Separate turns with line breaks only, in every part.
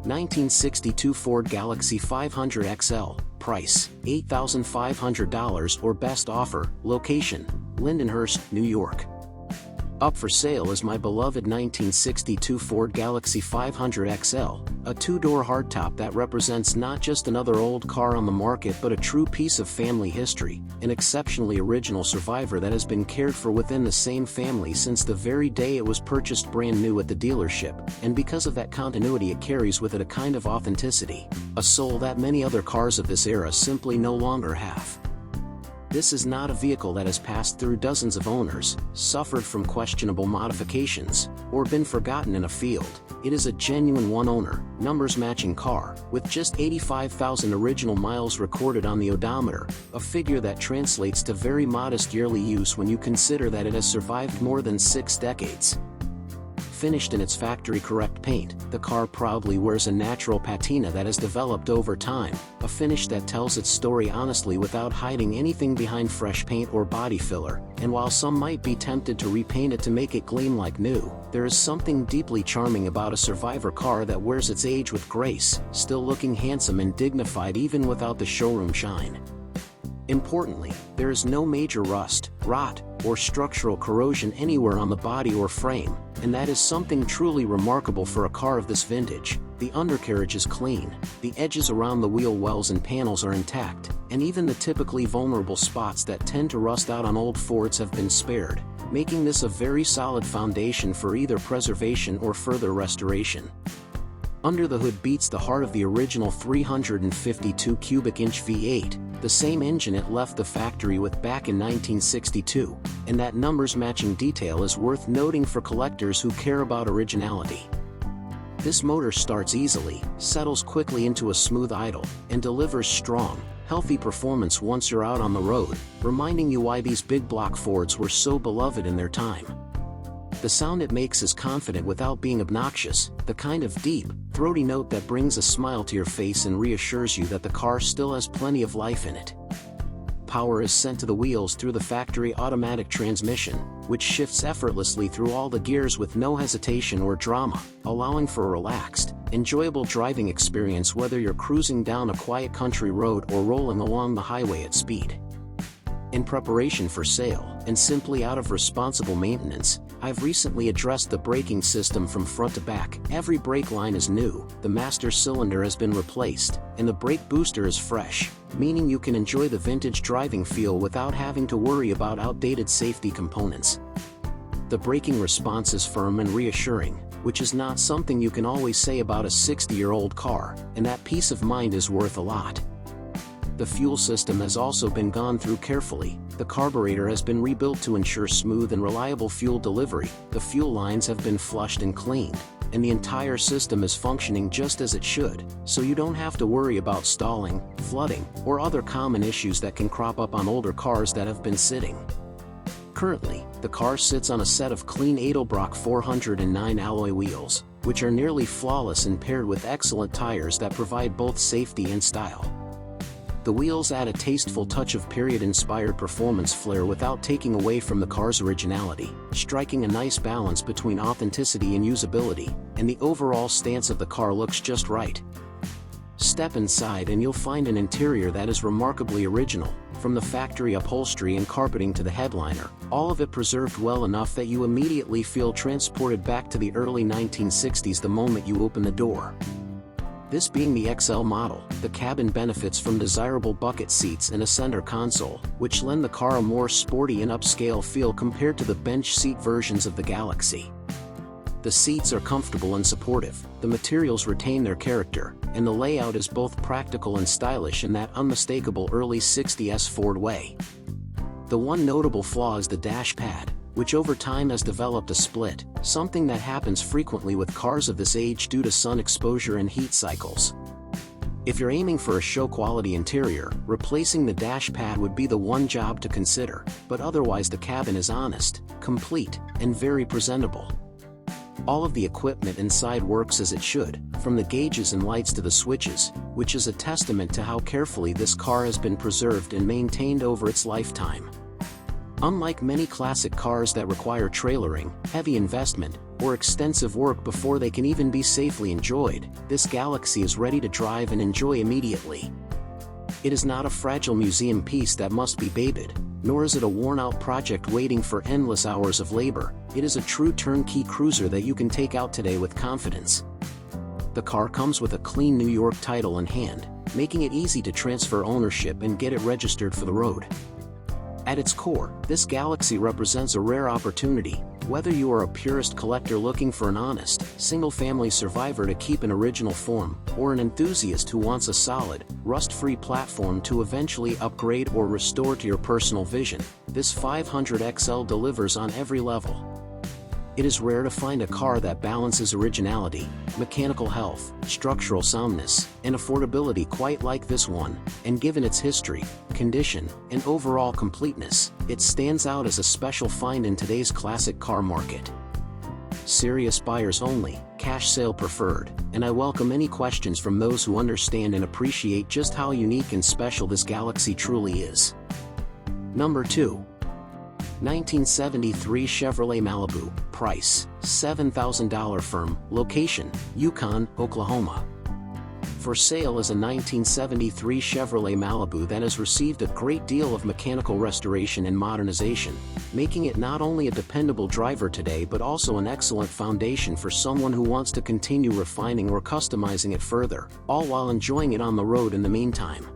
1962 Ford Galaxie 500 XL, price, $8,500 or best offer, location, Lindenhurst, New York. Up for sale is my beloved 1962 Ford Galaxie 500 XL, a two-door hardtop that represents not just another old car on the market but a true piece of family history, an exceptionally original survivor that has been cared for within the same family since the very day it was purchased brand new at the dealership, and because of that continuity it carries with it a kind of authenticity, a soul that many other cars of this era simply no longer have. This is not a vehicle that has passed through dozens of owners, suffered from questionable modifications, or been forgotten in a field. It is a genuine one-owner, numbers-matching car, with just 85,000 original miles recorded on the odometer, a figure that translates to very modest yearly use when you consider that it has survived more than 6 decades. Finished in its factory-correct paint, the car proudly wears a natural patina that has developed over time, a finish that tells its story honestly without hiding anything behind fresh paint or body filler, and while some might be tempted to repaint it to make it gleam like new, there is something deeply charming about a survivor car that wears its age with grace, still looking handsome and dignified even without the showroom shine. Importantly, there is no major rust, rot, or structural corrosion anywhere on the body or frame, and that is something truly remarkable for a car of this vintage. The undercarriage is clean, the edges around the wheel wells and panels are intact, and even the typically vulnerable spots that tend to rust out on old Fords have been spared, making this a very solid foundation for either preservation or further restoration. Under the hood beats the heart of the original 352 cubic inch V8, the same engine it left the factory with back in 1962, and that numbers-matching detail is worth noting for collectors who care about originality. This motor starts easily, settles quickly into a smooth idle, and delivers strong, healthy performance once you're out on the road, reminding you why these big block Fords were so beloved in their time. The sound it makes is confident without being obnoxious, the kind of deep, throaty note that brings a smile to your face and reassures you that the car still has plenty of life in it. Power is sent to the wheels through the factory automatic transmission, which shifts effortlessly through all the gears with no hesitation or drama, allowing for a relaxed, enjoyable driving experience whether you're cruising down a quiet country road or rolling along the highway at speed. In preparation for sale, and simply out of responsible maintenance, I've recently addressed the braking system from front to back. Every brake line is new, the master cylinder has been replaced, and the brake booster is fresh, meaning you can enjoy the vintage driving feel without having to worry about outdated safety components. The braking response is firm and reassuring, which is not something you can always say about a 60-year-old car, and that peace of mind is worth a lot. The fuel system has also been gone through carefully. The carburetor has been rebuilt to ensure smooth and reliable fuel delivery, the fuel lines have been flushed and cleaned, and the entire system is functioning just as it should, so you don't have to worry about stalling, flooding, or other common issues that can crop up on older cars that have been sitting. Currently, the car sits on a set of clean Edelbrock 409 alloy wheels, which are nearly flawless and paired with excellent tires that provide both safety and style. The wheels add a tasteful touch of period-inspired performance flair without taking away from the car's originality, striking a nice balance between authenticity and usability, and the overall stance of the car looks just right. Step inside and you'll find an interior that is remarkably original, from the factory upholstery and carpeting to the headliner, all of it preserved well enough that you immediately feel transported back to the early 1960s the moment you open the door. This being the XL model, the cabin benefits from desirable bucket seats and a center console, which lend the car a more sporty and upscale feel compared to the bench seat versions of the Galaxie. The seats are comfortable and supportive, the materials retain their character, and the layout is both practical and stylish in that unmistakable early 60s Ford way. The one notable flaw is the dash pad, which over time has developed a split, something that happens frequently with cars of this age due to sun exposure and heat cycles. If you're aiming for a show-quality interior, replacing the dash pad would be the one job to consider, but otherwise the cabin is honest, complete, and very presentable. All of the equipment inside works as it should, from the gauges and lights to the switches, which is a testament to how carefully this car has been preserved and maintained over its lifetime. Unlike many classic cars that require trailering, heavy investment, or extensive work before they can even be safely enjoyed, this Galaxie is ready to drive and enjoy immediately. It is not a fragile museum piece that must be babied, nor is it a worn-out project waiting for endless hours of labor. It is a true turnkey cruiser that you can take out today with confidence. The car comes with a clean New York title in hand, making it easy to transfer ownership and get it registered for the road. At its core, this Galaxie represents a rare opportunity, whether you are a purist collector looking for an honest, single-family survivor to keep an original form, or an enthusiast who wants a solid, rust-free platform to eventually upgrade or restore to your personal vision. This 500XL delivers on every level. It is rare to find a car that balances originality, mechanical health, structural soundness, and affordability quite like this one, and given its history, condition, and overall completeness, it stands out as a special find in today's classic car market. Serious buyers only, cash sale preferred, and I welcome any questions from those who understand and appreciate just how unique and special this Galaxie truly is. Number 2. 1973 Chevrolet Malibu, price, $7,000 firm, location, Yukon, Oklahoma. For sale is a 1973 Chevrolet Malibu that has received a great deal of mechanical restoration and modernization, making it not only a dependable driver today but also an excellent foundation for someone who wants to continue refining or customizing it further, all while enjoying it on the road in the meantime.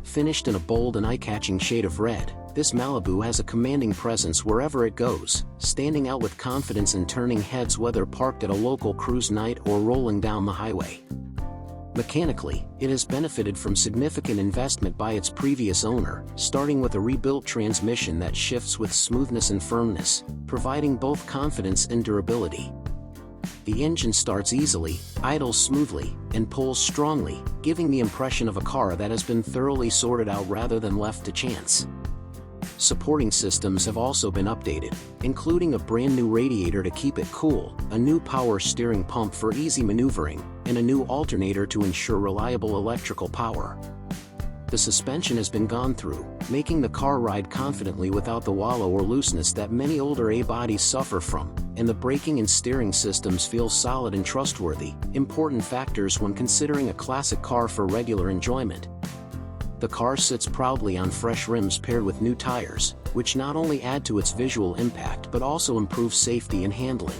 Finished in a bold and eye-catching shade of red, this Malibu has a commanding presence wherever it goes, standing out with confidence and turning heads whether parked at a local cruise night or rolling down the highway. Mechanically, it has benefited from significant investment by its previous owner, starting with a rebuilt transmission that shifts with smoothness and firmness, providing both confidence and durability. The engine starts easily, idles smoothly, and pulls strongly, giving the impression of a car that has been thoroughly sorted out rather than left to chance. Supporting systems have also been updated, including a brand new radiator to keep it cool, a new power steering pump for easy maneuvering, and a new alternator to ensure reliable electrical power. The suspension has been gone through, making the car ride confidently without the wallow or looseness that many older A-bodies suffer from, and the braking and steering systems feel solid and trustworthy, important factors when considering a classic car for regular enjoyment. The car sits proudly on fresh rims paired with new tires, which not only add to its visual impact but also improve safety and handling.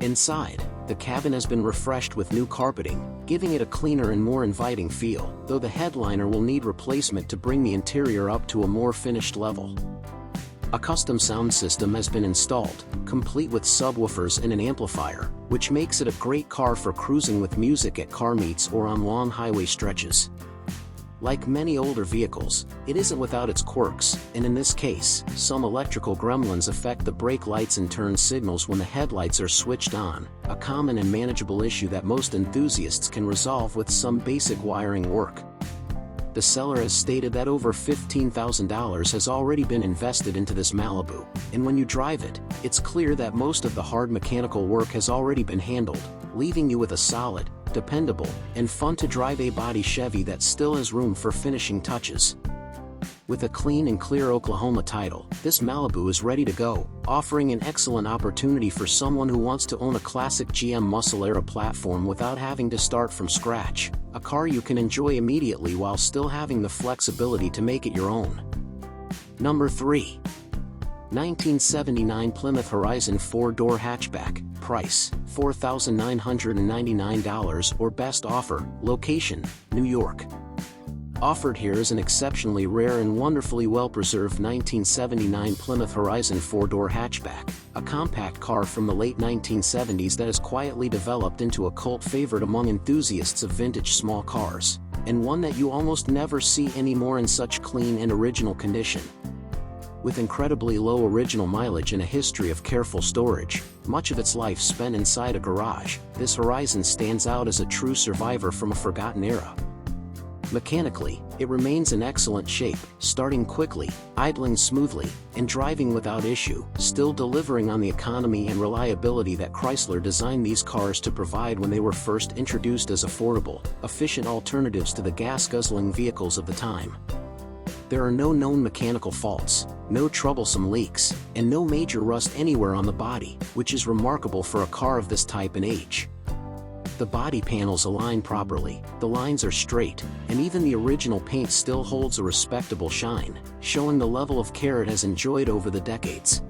Inside, the cabin has been refreshed with new carpeting, giving it a cleaner and more inviting feel, though the headliner will need replacement to bring the interior up to a more finished level. A custom sound system has been installed, complete with subwoofers and an amplifier, which makes it a great car for cruising with music at car meets or on long highway stretches. Like many older vehicles, it isn't without its quirks, and in this case, some electrical gremlins affect the brake lights and turn signals when the headlights are switched on, a common and manageable issue that most enthusiasts can resolve with some basic wiring work. The seller has stated that over $15,000 has already been invested into this Malibu, and when you drive it, it's clear that most of the hard mechanical work has already been handled, leaving you with a solid, dependable, and fun-to-drive A-body Chevy that still has room for finishing touches. With a clean and clear Oklahoma title, this Malibu is ready to go, offering an excellent opportunity for someone who wants to own a classic GM muscle-era platform without having to start from scratch, a car you can enjoy immediately while still having the flexibility to make it your own. Number 3. 1979 Plymouth Horizon 4-door hatchback, price, $4,999 or best offer, location, New York. Offered here is an exceptionally rare and wonderfully well-preserved 1979 Plymouth Horizon 4-door hatchback, a compact car from the late 1970s that has quietly developed into a cult favorite among enthusiasts of vintage small cars, and one that you almost never see anymore in such clean and original condition. With incredibly low original mileage and a history of careful storage, much of its life spent inside a garage, this Horizon stands out as a true survivor from a forgotten era. Mechanically, it remains in excellent shape, starting quickly, idling smoothly, and driving without issue, still delivering on the economy and reliability that Chrysler designed these cars to provide when they were first introduced as affordable, efficient alternatives to the gas-guzzling vehicles of the time. There are no known mechanical faults, no troublesome leaks, and no major rust anywhere on the body, which is remarkable for a car of this type and age. The body panels align properly, the lines are straight, and even the original paint still holds a respectable shine, showing the level of care it has enjoyed over the decades.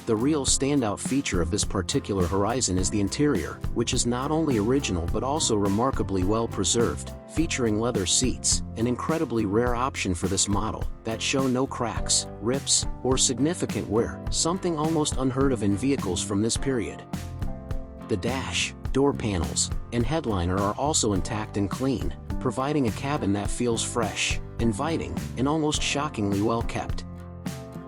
The real standout feature of this particular Horizon is the interior, which is not only original but also remarkably well preserved, featuring leather seats, an incredibly rare option for this model, that show no cracks, rips, or significant wear, something almost unheard of in vehicles from this period. The dash, door panels, and headliner are also intact and clean, providing a cabin that feels fresh, inviting, and almost shockingly well kept.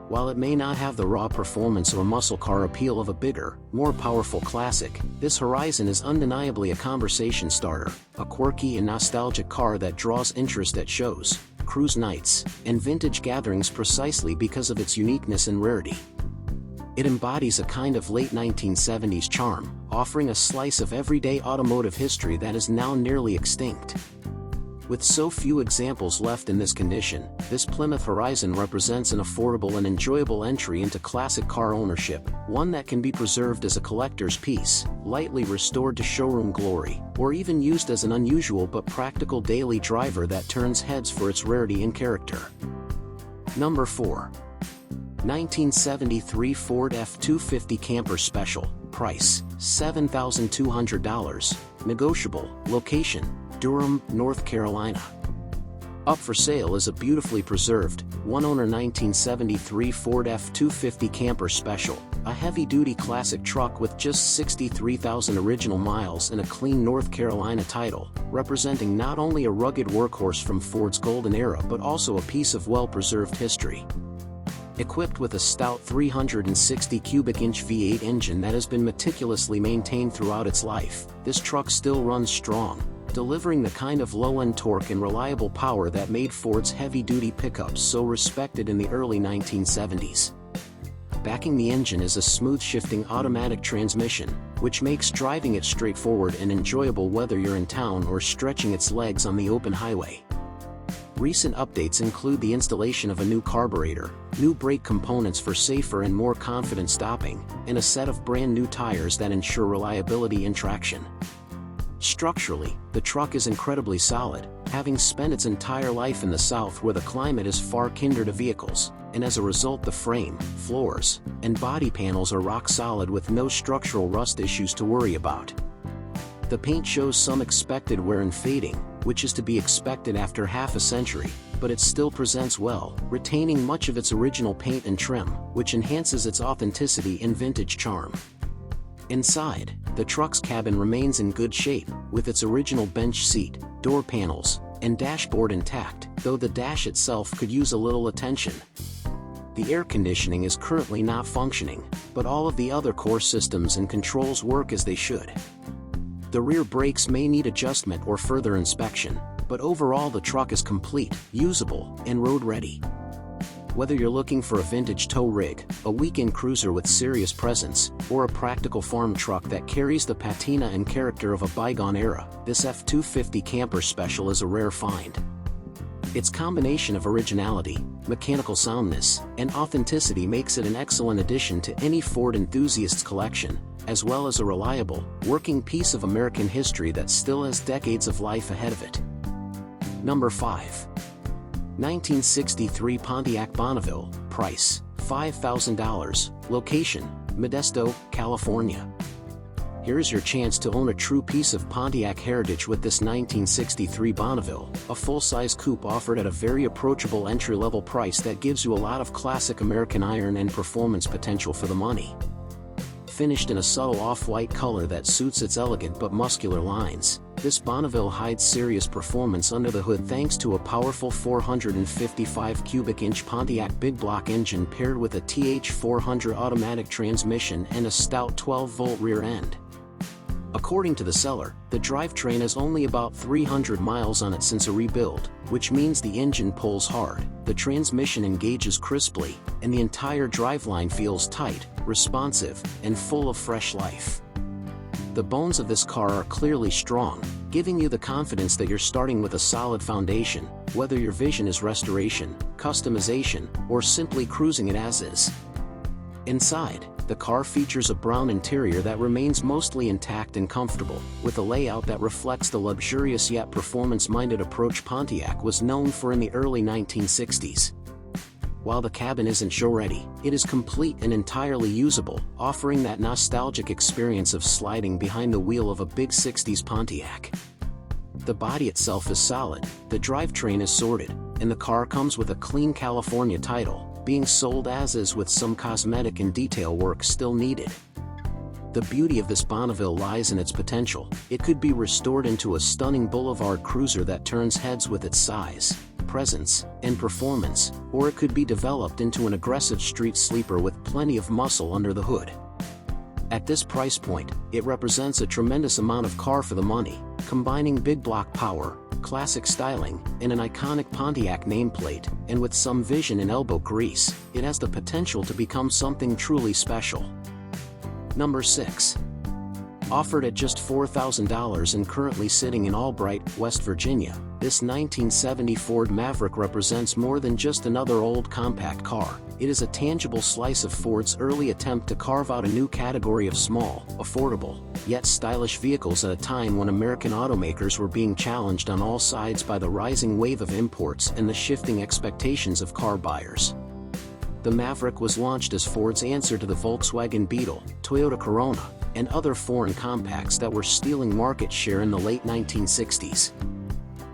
While it may not have the raw performance or muscle car appeal of a bigger, more powerful classic, this Horizon is undeniably a conversation starter, a quirky and nostalgic car that draws interest at shows, cruise nights, and vintage gatherings precisely because of its uniqueness and rarity. It embodies a kind of late 1970s charm, offering a slice of everyday automotive history that is now nearly extinct. With so few examples left in this condition, this Plymouth Horizon represents an affordable and enjoyable entry into classic car ownership, one that can be preserved as a collector's piece, lightly restored to showroom glory, or even used as an unusual but practical daily driver that turns heads for its rarity and character. Number 4. 1973 Ford F-250 Camper Special, price, $7,200, negotiable, location, Durham, North Carolina. Up for sale is a beautifully preserved, one-owner 1973 Ford F-250 Camper Special, a heavy-duty classic truck with just 63,000 original miles and a clean North Carolina title, representing not only a rugged workhorse from Ford's golden era but also a piece of well-preserved history. Equipped with a stout 360 cubic inch V8 engine that has been meticulously maintained throughout its life, this truck still runs strong, delivering the kind of low-end torque and reliable power that made Ford's heavy-duty pickups so respected in the early 1970s. Backing the engine is a smooth-shifting automatic transmission, which makes driving it straightforward and enjoyable whether you're in town or stretching its legs on the open highway. Recent updates include the installation of a new carburetor, new brake components for safer and more confident stopping, and a set of brand new tires that ensure reliability and traction. Structurally, the truck is incredibly solid, having spent its entire life in the South where the climate is far kinder to vehicles, and as a result the frame, floors, and body panels are rock solid with no structural rust issues to worry about. The paint shows some expected wear and fading, which is to be expected after half a century, but it still presents well, retaining much of its original paint and trim, which enhances its authenticity and vintage charm. Inside, the truck's cabin remains in good shape, with its original bench seat, door panels, and dashboard intact, though the dash itself could use a little attention. The air conditioning is currently not functioning, but all of the other core systems and controls work as they should. The rear brakes may need adjustment or further inspection, but overall the truck is complete, usable, and road-ready. Whether you're looking for a vintage tow rig, a weekend cruiser with serious presence, or a practical farm truck that carries the patina and character of a bygone era, this F-250 Camper Special is a rare find. Its combination of originality, mechanical soundness, and authenticity makes it an excellent addition to any Ford enthusiast's collection, as well as a reliable, working piece of American history that still has decades of life ahead of it. Number 5. 1963 Pontiac Bonneville, price, $5,000, location, Modesto, California. Here's your chance to own a true piece of Pontiac heritage with this 1963 Bonneville, a full-size coupe offered at a very approachable entry-level price that gives you a lot of classic American iron and performance potential for the money. Finished in a subtle off-white color that suits its elegant but muscular lines, this Bonneville hides serious performance under the hood thanks to a powerful 455 cubic inch Pontiac big block engine paired with a TH400 automatic transmission and a stout 12-volt rear end. According to the seller, the drivetrain has only about 300 miles on it since a rebuild, which means the engine pulls hard, the transmission engages crisply, and the entire driveline feels tight, responsive, and full of fresh life. The bones of this car are clearly strong, giving you the confidence that you're starting with a solid foundation, whether your vision is restoration, customization, or simply cruising it as is. Inside, the car features a brown interior that remains mostly intact and comfortable, with a layout that reflects the luxurious yet performance-minded approach Pontiac was known for in the early 1960s. While the cabin isn't show-ready, it is complete and entirely usable, offering that nostalgic experience of sliding behind the wheel of a big 60s Pontiac. The body itself is solid, the drivetrain is sorted, and the car comes with a clean California title, being sold as is with some cosmetic and detail work still needed. The beauty of this Bonneville lies in its potential. It could be restored into a stunning boulevard cruiser that turns heads with its size, presence, and performance, or it could be developed into an aggressive street sleeper with plenty of muscle under the hood. At this price point, it represents a tremendous amount of car for the money, combining big block power, classic styling, and an iconic Pontiac nameplate, and with some vision and elbow grease, it has the potential to become something truly special. Number 6. Offered at just $4,000 and currently sitting in Albright, West Virginia, this 1970 Ford Maverick represents more than just another old compact car. It is a tangible slice of Ford's early attempt to carve out a new category of small, affordable, yet stylish vehicles at a time when American automakers were being challenged on all sides by the rising wave of imports and the shifting expectations of car buyers. The Maverick was launched as Ford's answer to the Volkswagen Beetle, Toyota Corona, and other foreign compacts that were stealing market share in the late 1960s.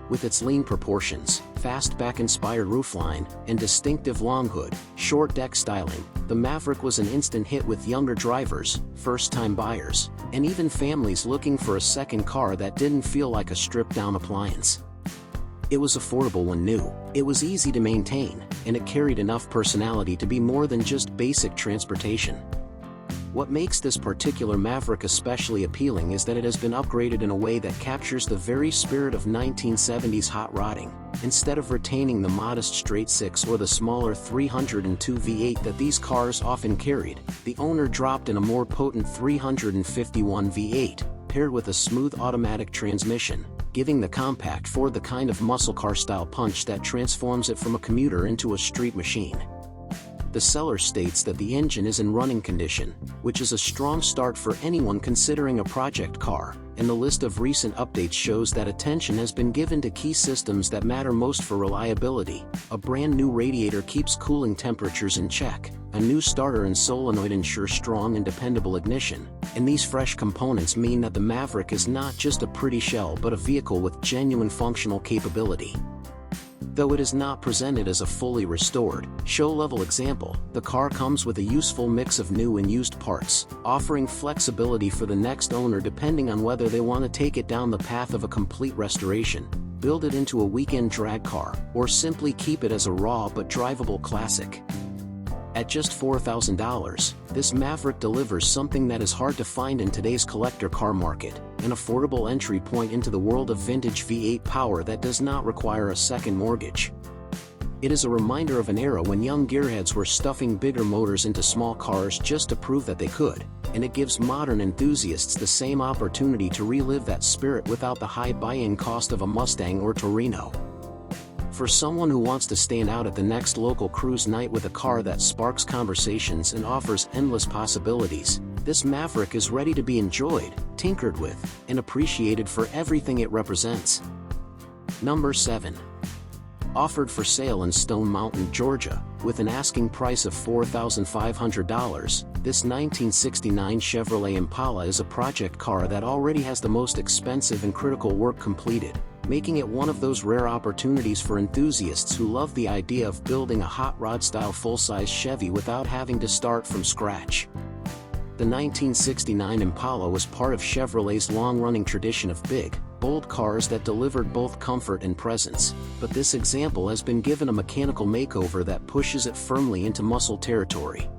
With its lean proportions, fastback-inspired roofline, and distinctive long hood, short deck styling, the Maverick was an instant hit with younger drivers, first-time buyers, and even families looking for a second car that didn't feel like a stripped-down appliance. It was affordable when new, it was easy to maintain, and it carried enough personality to be more than just basic transportation. What makes this particular Maverick especially appealing is that it has been upgraded in a way that captures the very spirit of 1970s hot rodding. Instead of retaining the modest straight-six or the smaller 302 V8 that these cars often carried, the owner dropped in a more potent 351 V8, paired with a smooth automatic transmission, giving the compact Ford the kind of muscle car-style punch that transforms it from a commuter into a street machine. The seller states that the engine is in running condition, which is a strong start for anyone considering a project car, and the list of recent updates shows that attention has been given to key systems that matter most for reliability. A brand new radiator keeps cooling temperatures in check, a new starter and solenoid ensure strong and dependable ignition, and these fresh components mean that the Maverick is not just a pretty shell but a vehicle with genuine functional capability. Though it is not presented as a fully restored, show-level example, the car comes with a useful mix of new and used parts, offering flexibility for the next owner depending on whether they want to take it down the path of a complete restoration, build it into a weekend drag car, or simply keep it as a raw but drivable classic. At just $4,000, this Maverick delivers something that is hard to find in today's collector car market, an affordable entry point into the world of vintage V8 power that does not require a second mortgage. It is a reminder of an era when young gearheads were stuffing bigger motors into small cars just to prove that they could, and it gives modern enthusiasts the same opportunity to relive that spirit without the high buy-in cost of a Mustang or Torino. For someone who wants to stand out at the next local cruise night with a car that sparks conversations and offers endless possibilities, this Maverick is ready to be enjoyed, tinkered with, and appreciated for everything it represents. Number 7. Offered for sale in Stone Mountain, Georgia, with an asking price of $4,500, this 1969 Chevrolet Impala is a project car that already has the most expensive and critical work completed, making it one of those rare opportunities for enthusiasts who love the idea of building a hot rod-style full-size Chevy without having to start from scratch. The 1969 Impala was part of Chevrolet's long-running tradition of big, bold cars that delivered both comfort and presence, but this example has been given a mechanical makeover that pushes it firmly into muscle territory.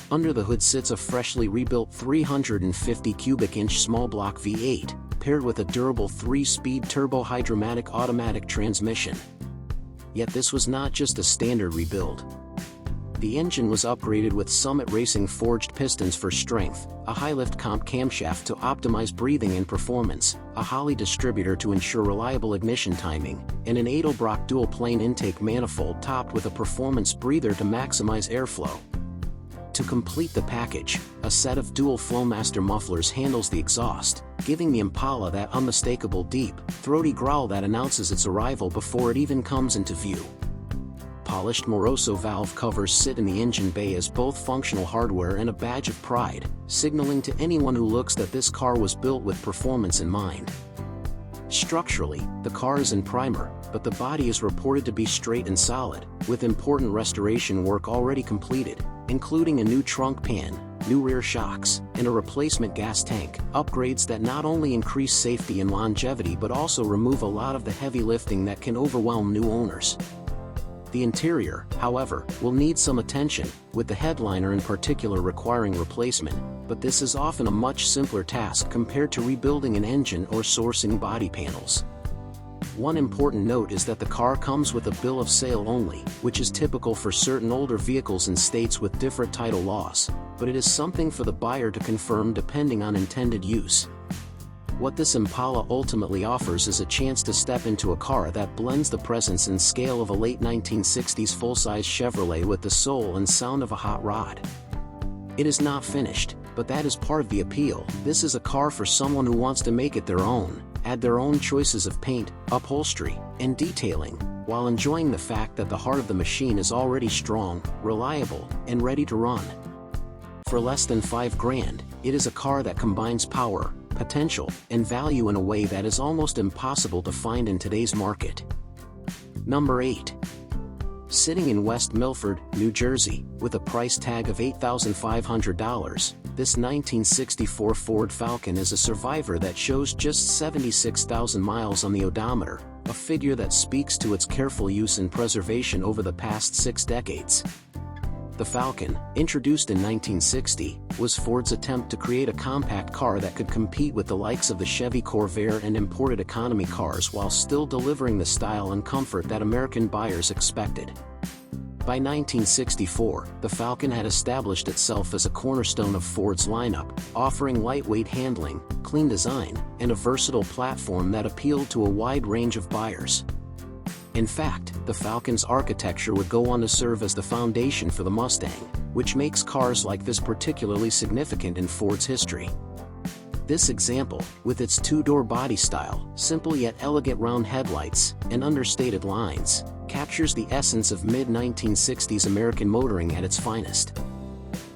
Under the hood sits a freshly rebuilt 350 cubic inch small block V8, paired with a durable 3-speed turbo-hydromatic automatic transmission. Yet this was not just a standard rebuild. The engine was upgraded with Summit Racing forged pistons for strength, a high-lift comp camshaft to optimize breathing and performance, a Holley distributor to ensure reliable ignition timing, and an Edelbrock dual-plane intake manifold topped with a performance breather to maximize airflow. To complete the package, a set of dual Flowmaster mufflers handles the exhaust, giving the Impala that unmistakable deep, throaty growl that announces its arrival before it even comes into view. Polished Moroso valve covers sit in the engine bay as both functional hardware and a badge of pride, signaling to anyone who looks that this car was built with performance in mind. Structurally, the car is in primer, but the body is reported to be straight and solid, with important restoration work already completed, including a new trunk pan, new rear shocks, and a replacement gas tank, upgrades that not only increase safety and longevity but also remove a lot of the heavy lifting that can overwhelm new owners. The interior, however, will need some attention, with the headliner in particular requiring replacement, but this is often a much simpler task compared to rebuilding an engine or sourcing body panels. One important note is that the car comes with a bill of sale only, which is typical for certain older vehicles in states with different title laws, but it is something for the buyer to confirm depending on intended use. What this Impala ultimately offers is a chance to step into a car that blends the presence and scale of a late 1960s full-size Chevrolet with the soul and sound of a hot rod. It is not finished, but that is part of the appeal. This is a car for someone who wants to make it their own, add their own choices of paint, upholstery, and detailing, while enjoying the fact that the heart of the machine is already strong, reliable, and ready to run. For less than $5,000, it is a car that combines power, potential, and value in a way that is almost impossible to find in today's market. Number 8. Sitting in West Milford, New Jersey, with a price tag of $8,500, this 1964 Ford Falcon is a survivor that shows just 76,000 miles on the odometer, a figure that speaks to its careful use and preservation over the past 6 decades. The Falcon, introduced in 1960, was Ford's attempt to create a compact car that could compete with the likes of the Chevy Corvair and imported economy cars while still delivering the style and comfort that American buyers expected. By 1964, the Falcon had established itself as a cornerstone of Ford's lineup, offering lightweight handling, clean design, and a versatile platform that appealed to a wide range of buyers. In fact, the Falcon's architecture would go on to serve as the foundation for the Mustang, which makes cars like this particularly significant in Ford's history. This example, with its two-door body style, simple yet elegant round headlights, and understated lines, captures the essence of mid-1960s American motoring at its finest.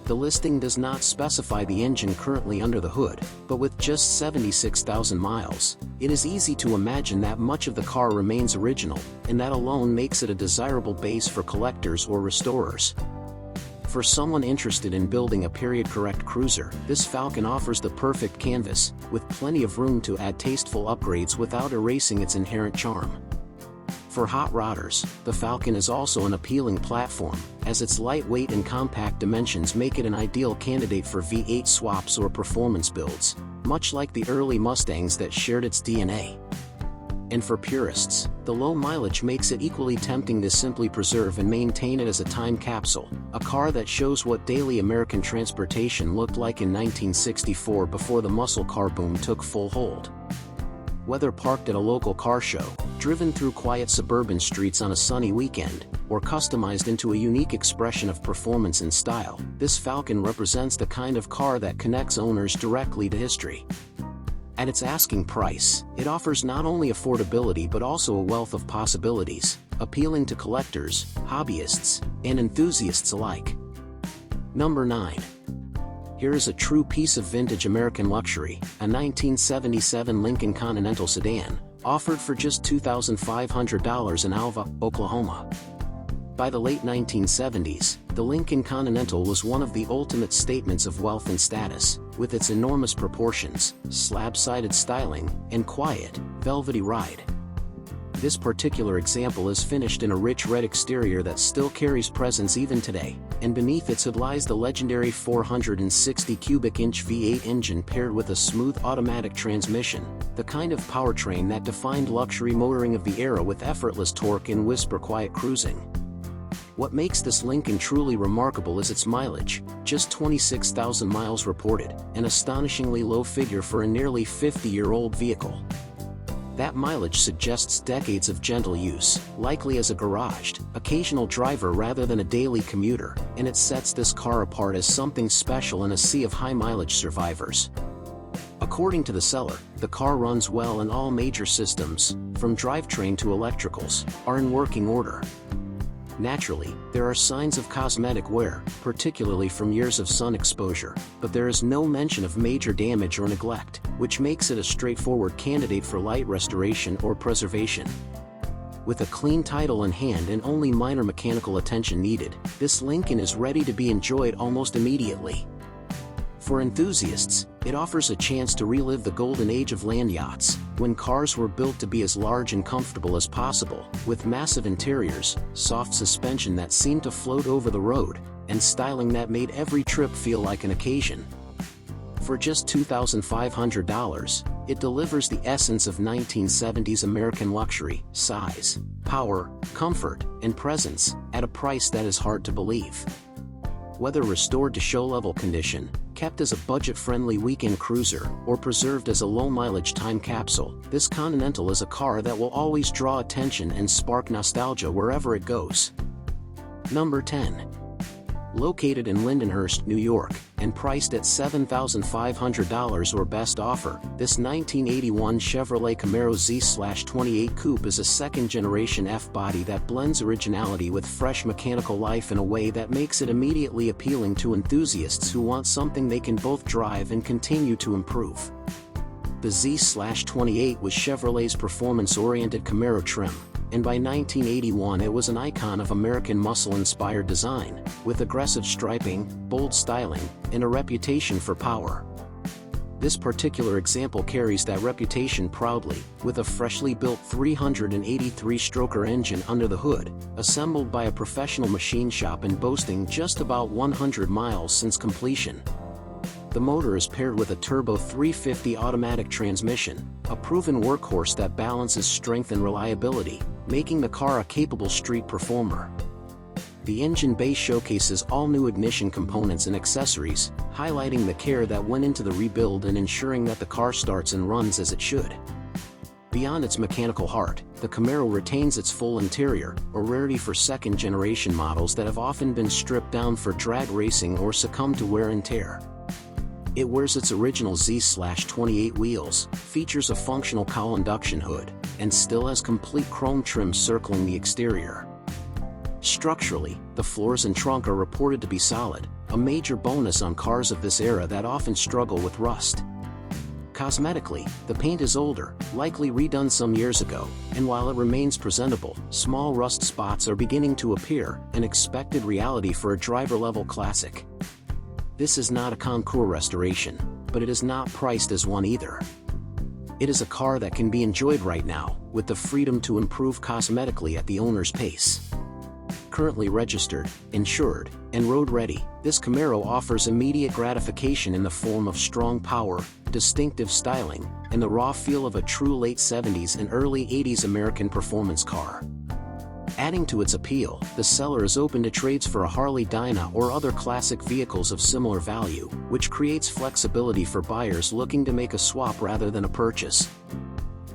The listing does not specify the engine currently under the hood, but with just 76,000 miles, it is easy to imagine that much of the car remains original, and that alone makes it a desirable base for collectors or restorers. For someone interested in building a period-correct cruiser, this Falcon offers the perfect canvas, with plenty of room to add tasteful upgrades without erasing its inherent charm. For hot rodders, the Falcon is also an appealing platform, as its lightweight and compact dimensions make it an ideal candidate for V8 swaps or performance builds, much like the early Mustangs that shared its DNA. And for purists, the low mileage makes it equally tempting to simply preserve and maintain it as a time capsule, a car that shows what daily American transportation looked like in 1964 before the muscle car boom took full hold. Whether parked at a local car show, driven through quiet suburban streets on a sunny weekend, or customized into a unique expression of performance and style, this Falcon represents the kind of car that connects owners directly to history. At its asking price, it offers not only affordability but also a wealth of possibilities, appealing to collectors, hobbyists, and enthusiasts alike. Number 9. Here is a true piece of vintage American luxury, a 1977 Lincoln Continental sedan, offered for just $2,500 in Alva, Oklahoma. By the late 1970s, the Lincoln Continental was one of the ultimate statements of wealth and status, with its enormous proportions, slab-sided styling, and quiet, velvety ride. This particular example is finished in a rich red exterior that still carries presence even today, and beneath its hood lies the legendary 460 cubic inch V8 engine paired with a smooth automatic transmission, the kind of powertrain that defined luxury motoring of the era with effortless torque and whisper-quiet cruising. What makes this Lincoln truly remarkable is its mileage, just 26,000 miles reported, an astonishingly low figure for a nearly 50-year-old vehicle. That mileage suggests decades of gentle use, likely as a garaged, occasional driver rather than a daily commuter, and it sets this car apart as something special in a sea of high-mileage survivors. According to the seller, the car runs well and all major systems, from drivetrain to electricals, are in working order. Naturally, there are signs of cosmetic wear, particularly from years of sun exposure, but there is no mention of major damage or neglect, which makes it a straightforward candidate for light restoration or preservation. With a clean title in hand and only minor mechanical attention needed, this Lincoln is ready to be enjoyed almost immediately. For enthusiasts, it offers a chance to relive the golden age of land yachts, when cars were built to be as large and comfortable as possible, with massive interiors, soft suspension that seemed to float over the road, and styling that made every trip feel like an occasion. For just $2,500, it delivers the essence of 1970s American luxury: size, power, comfort, and presence, at a price that is hard to believe. Whether restored to show-level condition, kept as a budget-friendly weekend cruiser, or preserved as a low-mileage time capsule, this Continental is a car that will always draw attention and spark nostalgia wherever it goes. Number 10. Located in Lindenhurst, New York, and priced at $7,500 or best offer, this 1981 Chevrolet Camaro Z/28 Coupe is a second-generation F-body that blends originality with fresh mechanical life in a way that makes it immediately appealing to enthusiasts who want something they can both drive and continue to improve. The Z/28 was Chevrolet's performance-oriented Camaro trim, and by 1981 it was an icon of American muscle-inspired design, with aggressive striping, bold styling, and a reputation for power. This particular example carries that reputation proudly, with a freshly built 383-stroker engine under the hood, assembled by a professional machine shop and boasting just about 100 miles since completion. The motor is paired with a turbo 350 automatic transmission, a proven workhorse that balances strength and reliability, making the car a capable street performer. The engine bay showcases all new ignition components and accessories, highlighting the care that went into the rebuild and ensuring that the car starts and runs as it should. Beyond its mechanical heart, the Camaro retains its full interior, a rarity for second-generation models that have often been stripped down for drag racing or succumbed to wear and tear. It wears its original Z/28 wheels, features a functional cowl induction hood, and still has complete chrome trim circling the exterior. Structurally, the floors and trunk are reported to be solid, a major bonus on cars of this era that often struggle with rust. Cosmetically, the paint is older, likely redone some years ago, and while it remains presentable, small rust spots are beginning to appear, an expected reality for a driver-level classic. This is not a concours restoration, but it is not priced as one either. It is a car that can be enjoyed right now, with the freedom to improve cosmetically at the owner's pace. Currently registered, insured, and road-ready, this Camaro offers immediate gratification in the form of strong power, distinctive styling, and the raw feel of a true late 70s and early 80s American performance car. Adding to its appeal, the seller is open to trades for a Harley Dyna or other classic vehicles of similar value, which creates flexibility for buyers looking to make a swap rather than a purchase.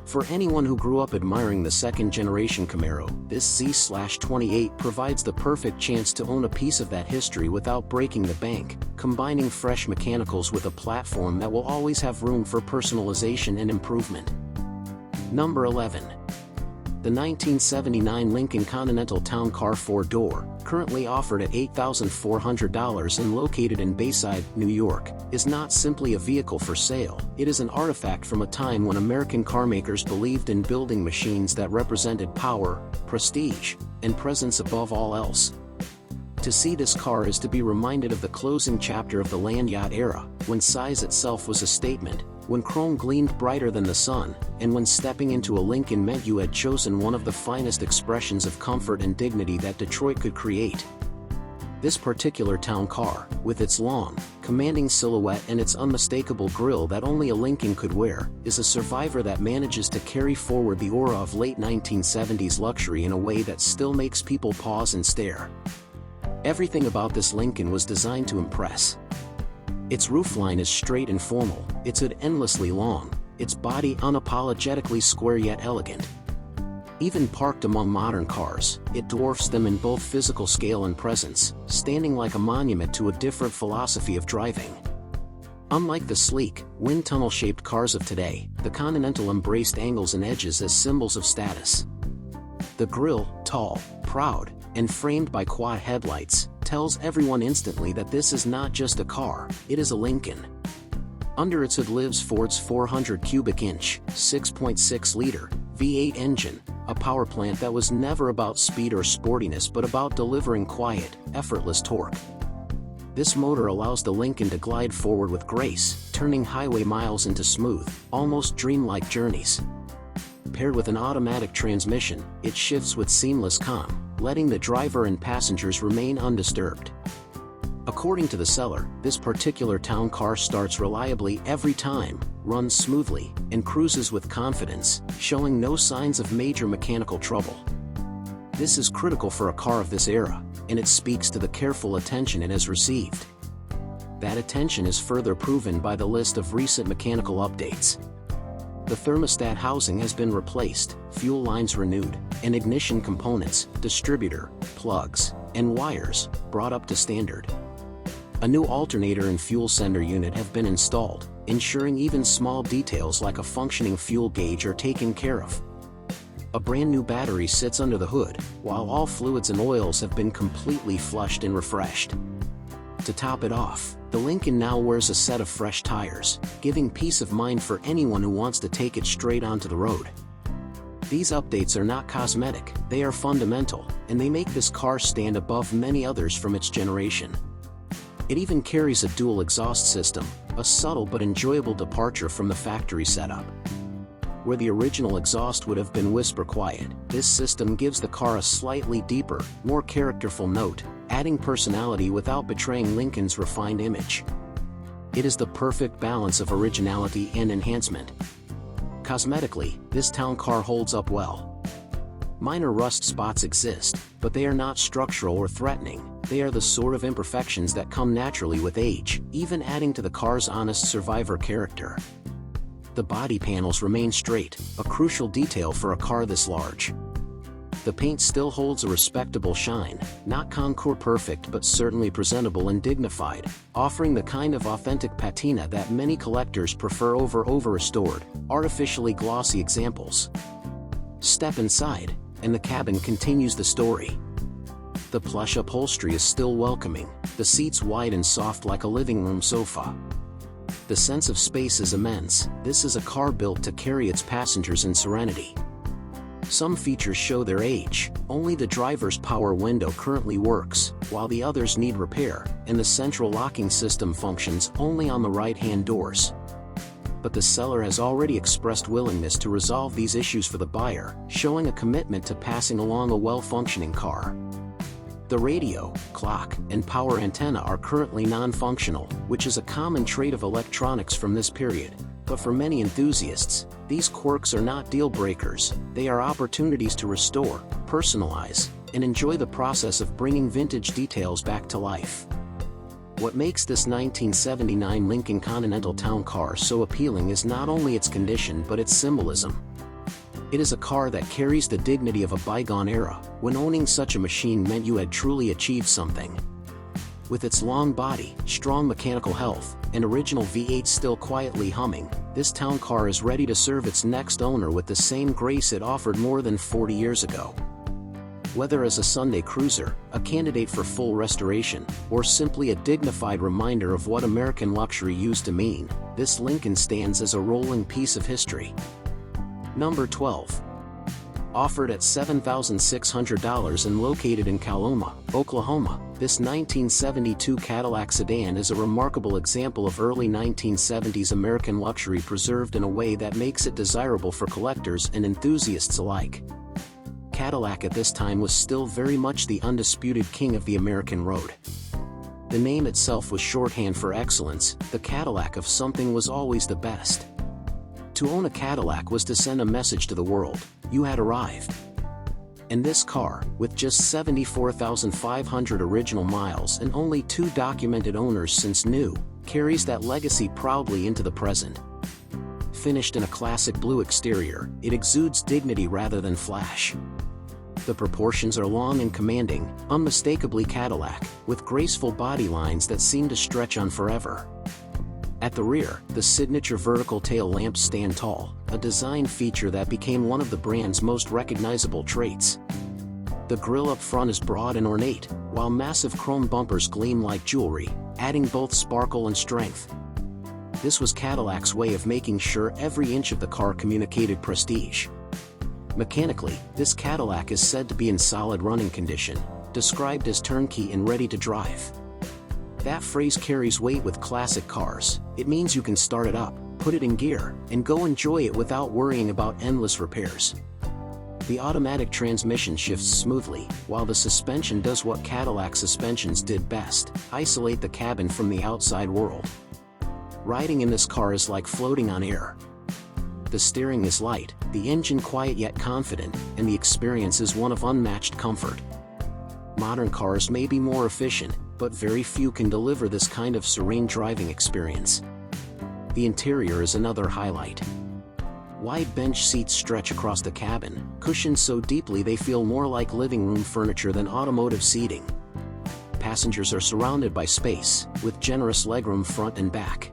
For anyone who grew up admiring the second-generation Camaro, this Z/28 provides the perfect chance to own a piece of that history without breaking the bank, combining fresh mechanicals with a platform that will always have room for personalization and improvement. Number 11. The 1979 Lincoln Continental Town Car 4-door, currently offered at $8,400 and located in Bayside, New York, is not simply a vehicle for sale. It is an artifact from a time when American carmakers believed in building machines that represented power, prestige, and presence above all else. To see this car is to be reminded of the closing chapter of the land yacht era, when size itself was a statement, when chrome gleamed brighter than the sun, and when stepping into a Lincoln meant you had chosen one of the finest expressions of comfort and dignity that Detroit could create. This particular town car, with its long, commanding silhouette and its unmistakable grille that only a Lincoln could wear, is a survivor that manages to carry forward the aura of late 1970s luxury in a way that still makes people pause and stare. Everything about this Lincoln was designed to impress. Its roofline is straight and formal, its hood endlessly long, its body unapologetically square yet elegant. Even parked among modern cars, it dwarfs them in both physical scale and presence, standing like a monument to a different philosophy of driving. Unlike the sleek, wind tunnel-shaped cars of today, the Continental embraced angles and edges as symbols of status. The grille, tall, proud, and framed by quad headlights, tells everyone instantly that this is not just a car, it is a Lincoln. Under its hood lives Ford's 400 cubic inch, 6.6-liter, V8 engine, a power plant that was never about speed or sportiness but about delivering quiet, effortless torque. This motor allows the Lincoln to glide forward with grace, turning highway miles into smooth, almost dreamlike journeys. Paired with an automatic transmission, it shifts with seamless calm, letting the driver and passengers remain undisturbed. According to the seller, this particular town car starts reliably every time, runs smoothly, and cruises with confidence, showing no signs of major mechanical trouble. This is critical for a car of this era, and it speaks to the careful attention it has received. That attention is further proven by the list of recent mechanical updates. The thermostat housing has been replaced, fuel lines renewed, and ignition components, distributor, plugs, and wires, brought up to standard. A new alternator and fuel sender unit have been installed, ensuring even small details like a functioning fuel gauge are taken care of. A brand new battery sits under the hood, while all fluids and oils have been completely flushed and refreshed. To top it off, the Lincoln now wears a set of fresh tires, giving peace of mind for anyone who wants to take it straight onto the road. These updates are not cosmetic, they are fundamental, and they make this car stand above many others from its generation. It even carries a dual exhaust system, a subtle but enjoyable departure from the factory setup. Where the original exhaust would have been whisper quiet, this system gives the car a slightly deeper, more characterful note, adding personality without betraying Lincoln's refined image. It is the perfect balance of originality and enhancement. Cosmetically, this town car holds up well. Minor rust spots exist, but they are not structural or threatening. They are the sort of imperfections that come naturally with age, even adding to the car's honest survivor character. The body panels remain straight, a crucial detail for a car this large. The paint still holds a respectable shine, not concours perfect but certainly presentable and dignified, offering the kind of authentic patina that many collectors prefer over restored, artificially glossy examples. Step inside, and the cabin continues the story. The plush upholstery is still welcoming, the seats wide and soft like a living room sofa. The sense of space is immense. This is a car built to carry its passengers in serenity. Some features show their age. Only the driver's power window currently works, while the others need repair, and the central locking system functions only on the right-hand doors. But the seller has already expressed willingness to resolve these issues for the buyer, showing a commitment to passing along a well-functioning car. The radio, clock, and power antenna are currently non-functional, which is a common trait of electronics from this period. But for many enthusiasts, these quirks are not deal breakers, they are opportunities to restore, personalize, and enjoy the process of bringing vintage details back to life. What makes this 1979 Lincoln Continental town car so appealing is not only its condition but its symbolism. It is a car that carries the dignity of a bygone era, when owning such a machine meant you had truly achieved something. With its long body, strong mechanical health, and original V8 still quietly humming, this town car is ready to serve its next owner with the same grace it offered more than 40 years ago. Whether as a Sunday cruiser, a candidate for full restoration, or simply a dignified reminder of what American luxury used to mean, this Lincoln stands as a rolling piece of history. Number 12. Offered at $7,600 and located in Coloma, Oklahoma, this 1972 Cadillac sedan is a remarkable example of early 1970s American luxury preserved in a way that makes it desirable for collectors and enthusiasts alike. Cadillac at this time was still very much the undisputed king of the American road. The name itself was shorthand for excellence. The Cadillac of something was always the best. To own a Cadillac was to send a message to the world: you had arrived. And this car, with just 74,500 original miles and only 2 documented owners since new, carries that legacy proudly into the present. Finished in a classic blue exterior, it exudes dignity rather than flash. The proportions are long and commanding, unmistakably Cadillac, with graceful body lines that seem to stretch on forever. At the rear, the signature vertical tail lamps stand tall, a design feature that became one of the brand's most recognizable traits. The grille up front is broad and ornate, while massive chrome bumpers gleam like jewelry, adding both sparkle and strength. This was Cadillac's way of making sure every inch of the car communicated prestige. Mechanically, this Cadillac is said to be in solid running condition, described as turnkey and ready to drive. That phrase carries weight with classic cars. It means you can start it up, put it in gear, and go enjoy it without worrying about endless repairs. The automatic transmission shifts smoothly, while the suspension does what Cadillac suspensions did best: isolate the cabin from the outside world. Riding in this car is like floating on air. The steering is light, the engine quiet yet confident, and the experience is one of unmatched comfort. Modern cars may be more efficient, but very few can deliver this kind of serene driving experience. The interior is another highlight. Wide bench seats stretch across the cabin, cushioned so deeply they feel more like living room furniture than automotive seating. Passengers are surrounded by space, with generous legroom front and back.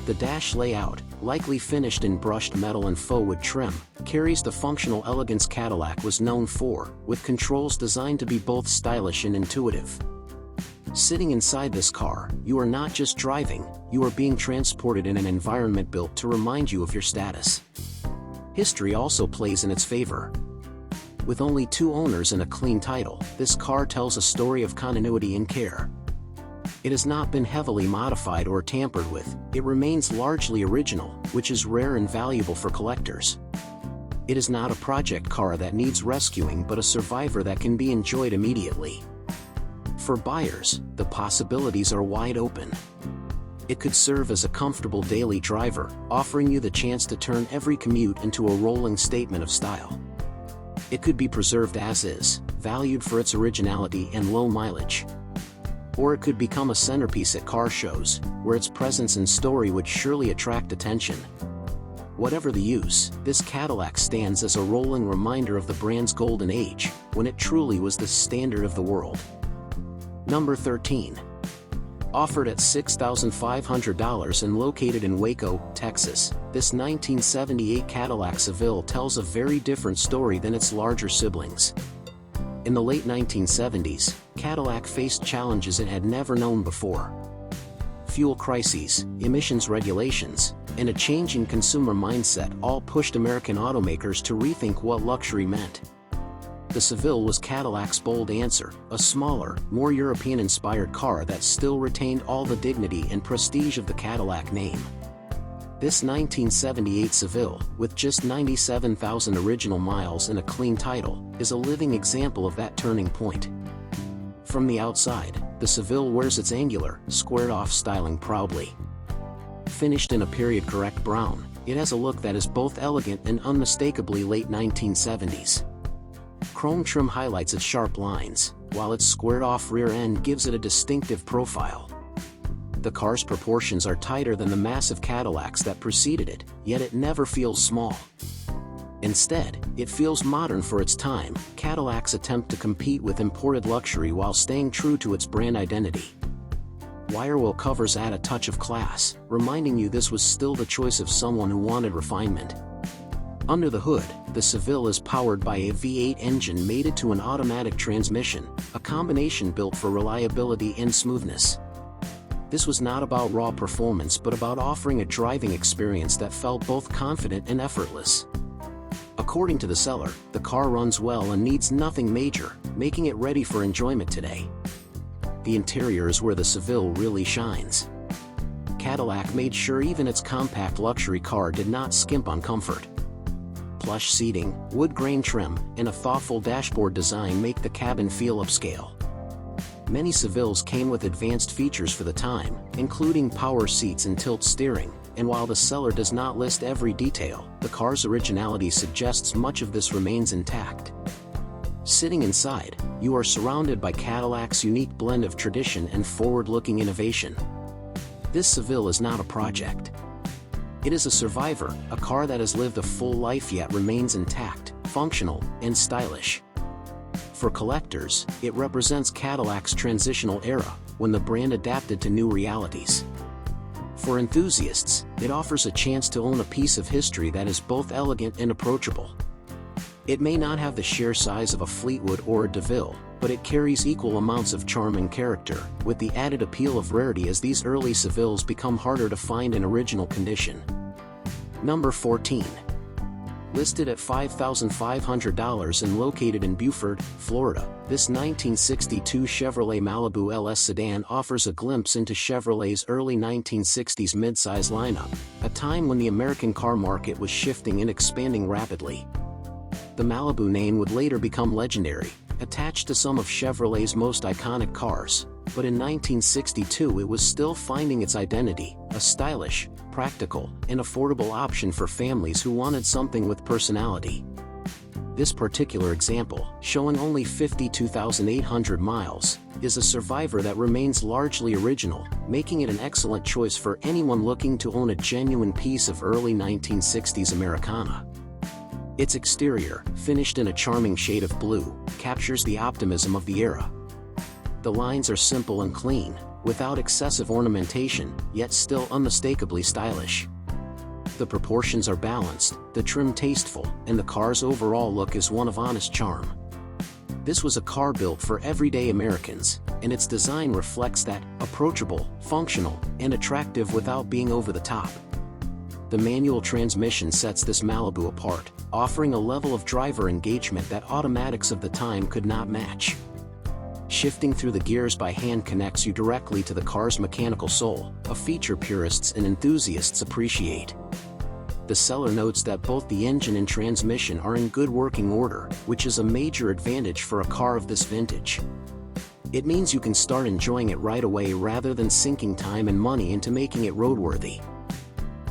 The dash layout, likely finished in brushed metal and faux wood trim, carries the functional elegance Cadillac was known for, with controls designed to be both stylish and intuitive. Sitting inside this car, you are not just driving, you are being transported in an environment built to remind you of your status. History also plays in its favor. With only 2 owners and a clean title, this car tells a story of continuity and care. It has not been heavily modified or tampered with. It remains largely original, which is rare and valuable for collectors. It is not a project car that needs rescuing but a survivor that can be enjoyed immediately. For buyers, the possibilities are wide open. It could serve as a comfortable daily driver, offering you the chance to turn every commute into a rolling statement of style. It could be preserved as is, valued for its originality and low mileage. Or it could become a centerpiece at car shows, where its presence and story would surely attract attention. Whatever the use, this Cadillac stands as a rolling reminder of the brand's golden age, when it truly was the standard of the world. Number 13. Offered at $6,500 and located in Waco, Texas, this 1978 Cadillac Seville tells a very different story than its larger siblings. In the late 1970s, Cadillac faced challenges it had never known before. Fuel crises, emissions regulations, and a change in consumer mindset all pushed American automakers to rethink what luxury meant. The Seville was Cadillac's bold answer, a smaller, more European-inspired car that still retained all the dignity and prestige of the Cadillac name. This 1978 Seville, with just 97,000 original miles and a clean title, is a living example of that turning point. From the outside, the Seville wears its angular, squared-off styling proudly. Finished in a period-correct brown, it has a look that is both elegant and unmistakably late 1970s. Chrome trim highlights its sharp lines, while its squared-off rear end gives it a distinctive profile. The car's proportions are tighter than the massive Cadillacs that preceded it, yet it never feels small. Instead, it feels modern for its time. Cadillac's attempt to compete with imported luxury while staying true to its brand identity. Wire-wheel covers add a touch of class, reminding you this was still the choice of someone who wanted refinement. Under the hood, the Seville is powered by a V8 engine mated to an automatic transmission, a combination built for reliability and smoothness. This was not about raw performance but about offering a driving experience that felt both confident and effortless. According to the seller, the car runs well and needs nothing major, making it ready for enjoyment today. The interior is where the Seville really shines. Cadillac made sure even its compact luxury car did not skimp on comfort. Plush seating, wood grain trim, and a thoughtful dashboard design make the cabin feel upscale. Many Sevilles came with advanced features for the time, including power seats and tilt steering, and while the seller does not list every detail, the car's originality suggests much of this remains intact. Sitting inside, you are surrounded by Cadillac's unique blend of tradition and forward-looking innovation. This Seville is not a project. It is a survivor, a car that has lived a full life yet remains intact, functional, and stylish. For collectors, it represents Cadillac's transitional era, when the brand adapted to new realities. For enthusiasts, it offers a chance to own a piece of history that is both elegant and approachable. It may not have the sheer size of a Fleetwood or a DeVille, but it carries equal amounts of charm and character, with the added appeal of rarity as these early Sevilles become harder to find in original condition. Number 14. Listed at $5,500 and located in Beaufort, Florida, this 1962 Chevrolet Malibu LS sedan offers a glimpse into Chevrolet's early 1960s midsize lineup, a time when the American car market was shifting and expanding rapidly. The Malibu name would later become legendary, attached to some of Chevrolet's most iconic cars, but in 1962 it was still finding its identity, a stylish, practical, and affordable option for families who wanted something with personality. This particular example, showing only 52,800 miles, is a survivor that remains largely original, making it an excellent choice for anyone looking to own a genuine piece of early 1960s Americana. Its exterior, finished in a charming shade of blue, captures the optimism of the era. The lines are simple and clean, without excessive ornamentation, yet still unmistakably stylish. The proportions are balanced, the trim tasteful, and the car's overall look is one of honest charm. This was a car built for everyday Americans, and its design reflects that, approachable, functional, and attractive without being over the top. The manual transmission sets this Malibu apart, offering a level of driver engagement that automatics of the time could not match. Shifting through the gears by hand connects you directly to the car's mechanical soul, a feature purists and enthusiasts appreciate. The seller notes that both the engine and transmission are in good working order, which is a major advantage for a car of this vintage. It means you can start enjoying it right away rather than sinking time and money into making it roadworthy.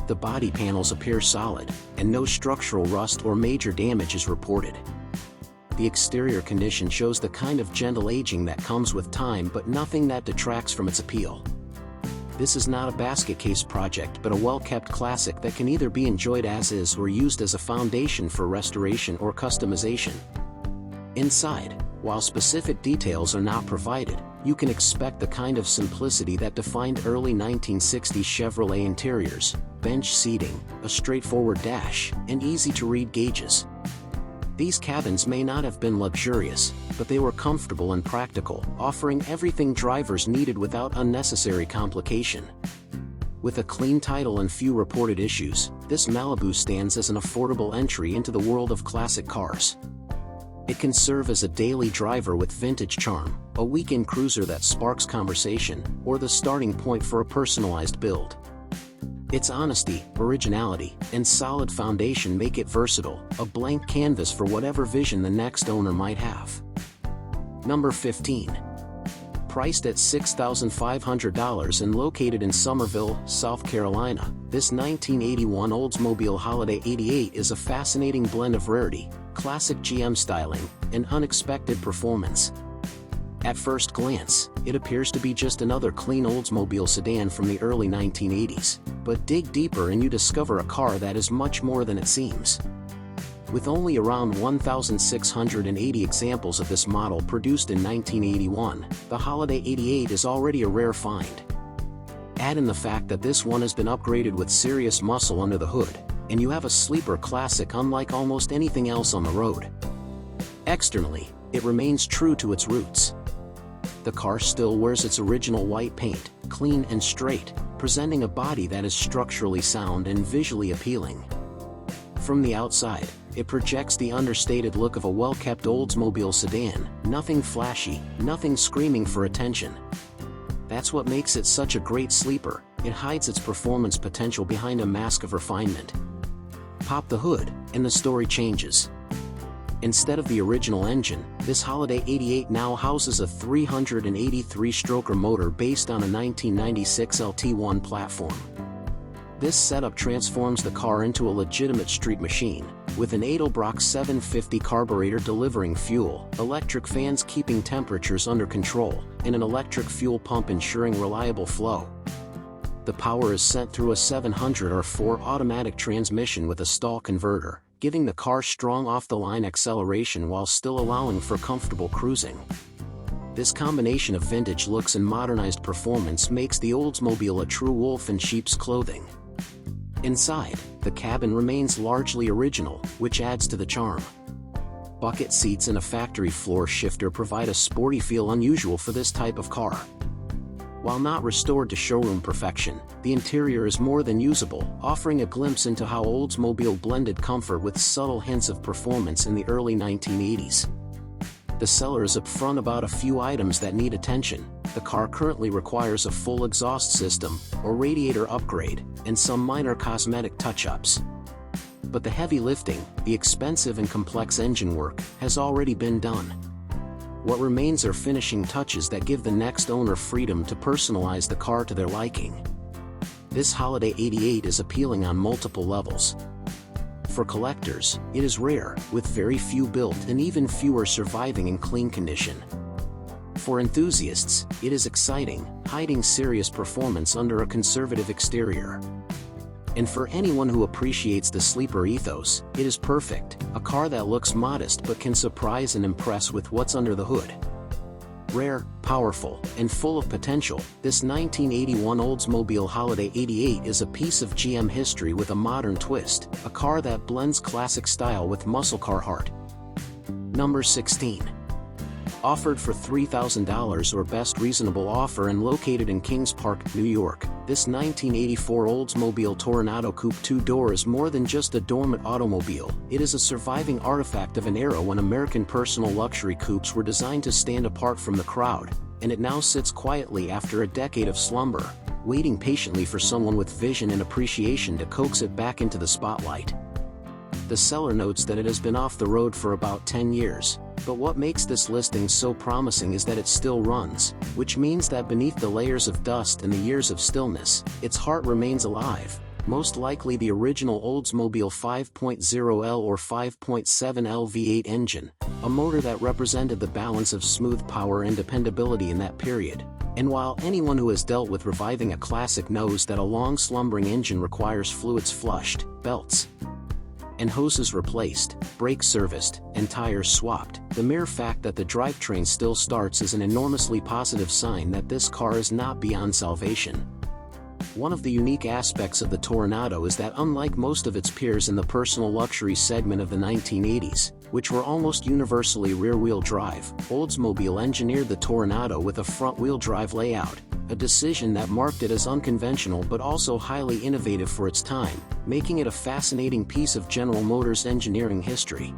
The body panels appear solid, and no structural rust or major damage is reported. The exterior condition shows the kind of gentle aging that comes with time, but nothing that detracts from its appeal. This is not a basket case project but a well-kept classic that can either be enjoyed as is or used as a foundation for restoration or customization. Inside, while specific details are not provided, you can expect the kind of simplicity that defined early 1960s Chevrolet interiors: bench seating, a straightforward dash, and easy-to-read gauges. These cabins may not have been luxurious, but they were comfortable and practical, offering everything drivers needed without unnecessary complication. With a clean title and few reported issues, this Malibu stands as an affordable entry into the world of classic cars. It can serve as a daily driver with vintage charm, a weekend cruiser that sparks conversation, or the starting point for a personalized build. Its honesty, originality, and solid foundation make it versatile, a blank canvas for whatever vision the next owner might have. Number 15. Priced at $6,500 and located in Summerville, South Carolina, this 1981 Oldsmobile Holiday 88 is a fascinating blend of rarity, classic GM styling, and unexpected performance. At first glance, it appears to be just another clean Oldsmobile sedan from the early 1980s, but dig deeper and you discover a car that is much more than it seems. With only around 1,680 examples of this model produced in 1981, the Holiday 88 is already a rare find. Add in the fact that this one has been upgraded with serious muscle under the hood, and you have a sleeper classic unlike almost anything else on the road. Externally, it remains true to its roots. The car still wears its original white paint, clean and straight, presenting a body that is structurally sound and visually appealing. From the outside, it projects the understated look of a well-kept Oldsmobile sedan, nothing flashy, nothing screaming for attention. That's what makes it such a great sleeper. It hides its performance potential behind a mask of refinement. Pop the hood, and the story changes. Instead of the original engine, this Holiday 88 now houses a 383-stroker motor based on a 1996 LT1 platform. This setup transforms the car into a legitimate street machine, with an Edelbrock 750 carburetor delivering fuel, electric fans keeping temperatures under control, and an electric fuel pump ensuring reliable flow. The power is sent through a 700R4 automatic transmission with a stall converter, giving the car strong off-the-line acceleration while still allowing for comfortable cruising. This combination of vintage looks and modernized performance makes the Oldsmobile a true wolf in sheep's clothing. Inside, the cabin remains largely original, which adds to the charm. Bucket seats and a factory floor shifter provide a sporty feel unusual for this type of car. While not restored to showroom perfection, the interior is more than usable, offering a glimpse into how Oldsmobile blended comfort with subtle hints of performance in the early 1980s. The seller is upfront about a few items that need attention. The car currently requires a full exhaust system, or radiator upgrade, and some minor cosmetic touch-ups. But the heavy lifting, the expensive and complex engine work, has already been done. What remains are finishing touches that give the next owner freedom to personalize the car to their liking. This Holiday 88 is appealing on multiple levels. For collectors, it is rare, with very few built and even fewer surviving in clean condition. For enthusiasts, it is exciting, hiding serious performance under a conservative exterior. And for anyone who appreciates the sleeper ethos, it is perfect, a car that looks modest but can surprise and impress with what's under the hood. Rare, powerful, and full of potential, this 1981 Oldsmobile Holiday 88 is a piece of GM history with a modern twist, a car that blends classic style with muscle car heart. Number 16. Offered for $3,000 or best reasonable offer and located in Kings Park, New York, this 1984 Oldsmobile Toronado Coupe 2-door is more than just a dormant automobile. It is a surviving artifact of an era when American personal luxury coupes were designed to stand apart from the crowd, and it now sits quietly after a decade of slumber, waiting patiently for someone with vision and appreciation to coax it back into the spotlight. The seller notes that it has been off the road for about 10 years. But what makes this listing so promising is that it still runs, which means that beneath the layers of dust and the years of stillness, its heart remains alive, most likely the original Oldsmobile 5.0L or 5.7L V8 engine, a motor that represented the balance of smooth power and dependability in that period. And while anyone who has dealt with reviving a classic knows that a long slumbering engine requires fluids flushed, belts and hoses replaced, brakes serviced, and tires swapped, the mere fact that the drivetrain still starts is an enormously positive sign that this car is not beyond salvation. One of the unique aspects of the Toronado is that unlike most of its peers in the personal luxury segment of the 1980s, which were almost universally rear-wheel drive, Oldsmobile engineered the Toronado with a front-wheel drive layout, a decision that marked it as unconventional but also highly innovative for its time, making it a fascinating piece of General Motors engineering history.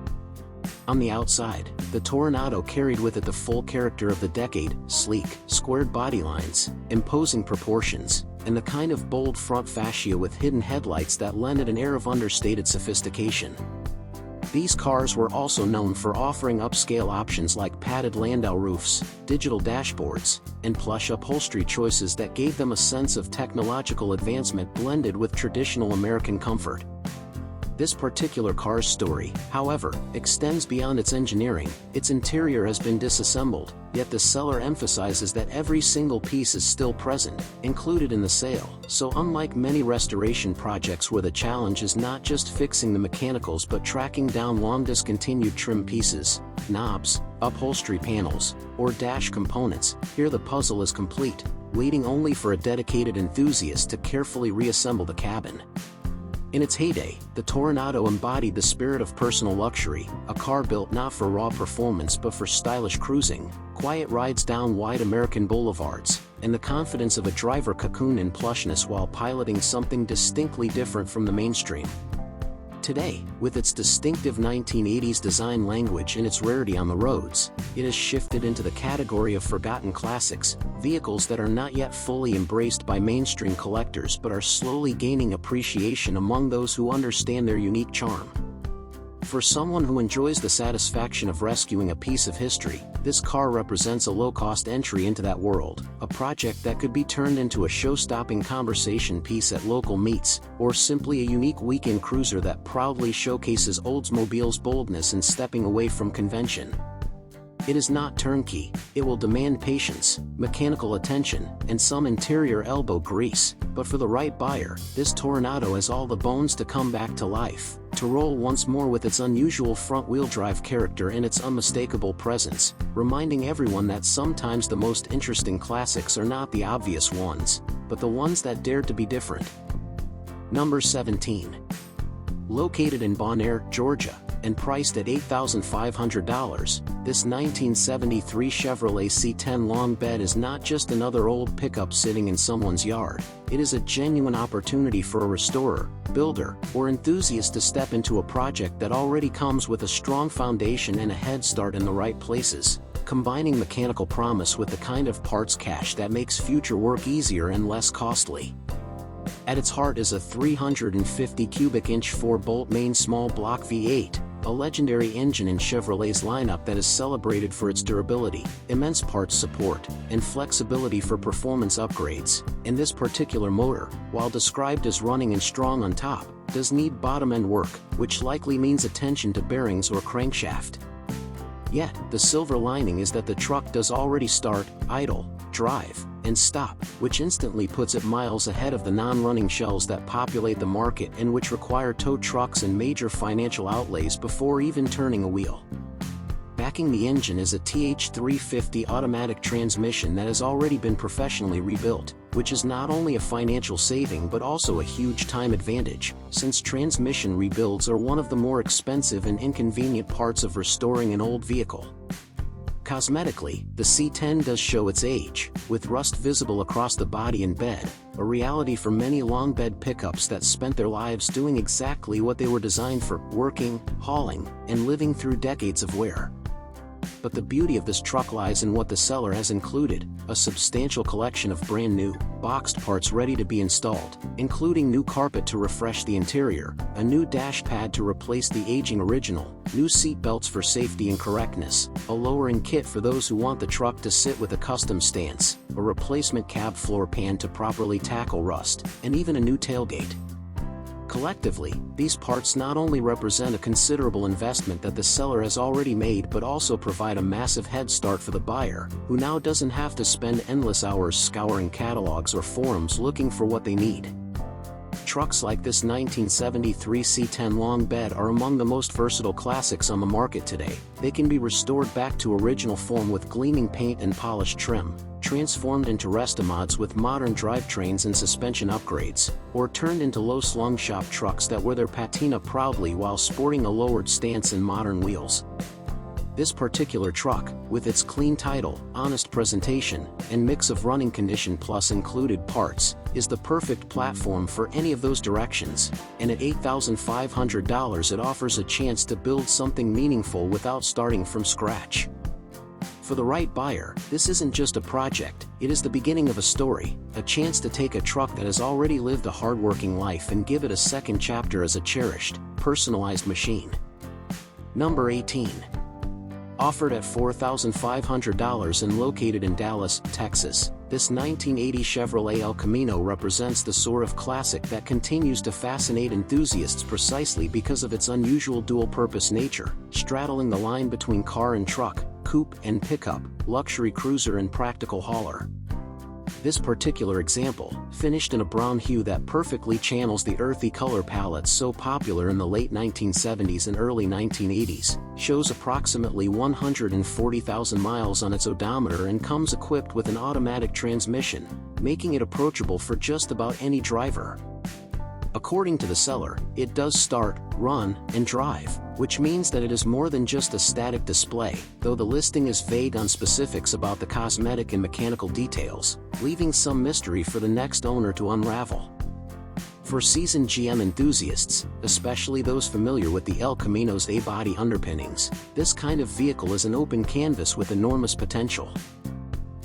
On the outside, the Toronado carried with it the full character of the decade: sleek, squared body lines, imposing proportions, and the kind of bold front fascia with hidden headlights that lend it an air of understated sophistication. These cars were also known for offering upscale options like padded Landau roofs, digital dashboards, and plush upholstery choices that gave them a sense of technological advancement blended with traditional American comfort. This particular car's story, however, extends beyond its engineering. Its interior has been disassembled, yet the seller emphasizes that every single piece is still present, included in the sale. So unlike many restoration projects where the challenge is not just fixing the mechanicals but tracking down long discontinued trim pieces, knobs, upholstery panels, or dash components, here the puzzle is complete, waiting only for a dedicated enthusiast to carefully reassemble the cabin. In its heyday, the Toronado embodied the spirit of personal luxury, a car built not for raw performance but for stylish cruising, quiet rides down wide American boulevards, and the confidence of a driver cocooned in plushness while piloting something distinctly different from the mainstream. Today, with its distinctive 1980s design language and its rarity on the roads, it has shifted into the category of forgotten classics, vehicles that are not yet fully embraced by mainstream collectors but are slowly gaining appreciation among those who understand their unique charm. For someone who enjoys the satisfaction of rescuing a piece of history, this car represents a low-cost entry into that world, a project that could be turned into a show-stopping conversation piece at local meets, or simply a unique weekend cruiser that proudly showcases Oldsmobile's boldness in stepping away from convention. It is not turnkey, it will demand patience, mechanical attention, and some interior elbow grease, but for the right buyer, this Toronado has all the bones to come back to life, to roll once more with its unusual front-wheel drive character and its unmistakable presence, reminding everyone that sometimes the most interesting classics are not the obvious ones, but the ones that dared to be different. Number 17. Located in Bonaire, Georgia, and priced at $8,500, this 1973 Chevrolet C10 long bed is not just another old pickup sitting in someone's yard. It is a genuine opportunity for a restorer, builder, or enthusiast to step into a project that already comes with a strong foundation and a head start in the right places, combining mechanical promise with the kind of parts cache that makes future work easier and less costly. At its heart is a 350 cubic inch 4-bolt main small block V8, a legendary engine in Chevrolet's lineup that is celebrated for its durability, immense parts support, and flexibility for performance upgrades. And this particular motor, while described as running and strong on top, does need bottom-end work, which likely means attention to bearings or crankshaft. Yet, the silver lining is that the truck does already start, idle, drive, and stop, which instantly puts it miles ahead of the non-running shells that populate the market and which require tow trucks and major financial outlays before even turning a wheel. Backing the engine is a TH350 automatic transmission that has already been professionally rebuilt, which is not only a financial saving but also a huge time advantage, since transmission rebuilds are one of the more expensive and inconvenient parts of restoring an old vehicle. Cosmetically, the C10 does show its age, with rust visible across the body and bed, a reality for many long bed pickups that spent their lives doing exactly what they were designed for: working, hauling, and living through decades of wear. But the beauty of this truck lies in what the seller has included: a substantial collection of brand new, boxed parts ready to be installed, including new carpet to refresh the interior, a new dash pad to replace the aging original, new seat belts for safety and correctness, a lowering kit for those who want the truck to sit with a custom stance, a replacement cab floor pan to properly tackle rust, and even a new tailgate. Collectively, these parts not only represent a considerable investment that the seller has already made but also provide a massive head start for the buyer, who now doesn't have to spend endless hours scouring catalogs or forums looking for what they need. Trucks like this 1973 C10 long bed are among the most versatile classics on the market today. They can be restored back to original form with gleaming paint and polished trim, transformed into restomods with modern drivetrains and suspension upgrades, or turned into low-slung shop trucks that wear their patina proudly while sporting a lowered stance and modern wheels. This particular truck, with its clean title, honest presentation, and mix of running condition plus included parts, is the perfect platform for any of those directions, and at $8,500 it offers a chance to build something meaningful without starting from scratch. For the right buyer, this isn't just a project, it is the beginning of a story, a chance to take a truck that has already lived a hard-working life and give it a second chapter as a cherished, personalized machine. Number 18. Offered at $4,500 and located in Dallas, Texas, this 1980 Chevrolet El Camino represents the sort of classic that continues to fascinate enthusiasts precisely because of its unusual dual-purpose nature, straddling the line between car and truck, coupe and pickup, luxury cruiser and practical hauler. This particular example, finished in a brown hue that perfectly channels the earthy color palettes so popular in the late 1970s and early 1980s, shows approximately 140,000 miles on its odometer and comes equipped with an automatic transmission, making it approachable for just about any driver. According to the seller, it does start, run, and drive, which means that it is more than just a static display, though the listing is vague on specifics about the cosmetic and mechanical details, leaving some mystery for the next owner to unravel. For seasoned GM enthusiasts, especially those familiar with the El Camino's A-body underpinnings, this kind of vehicle is an open canvas with enormous potential.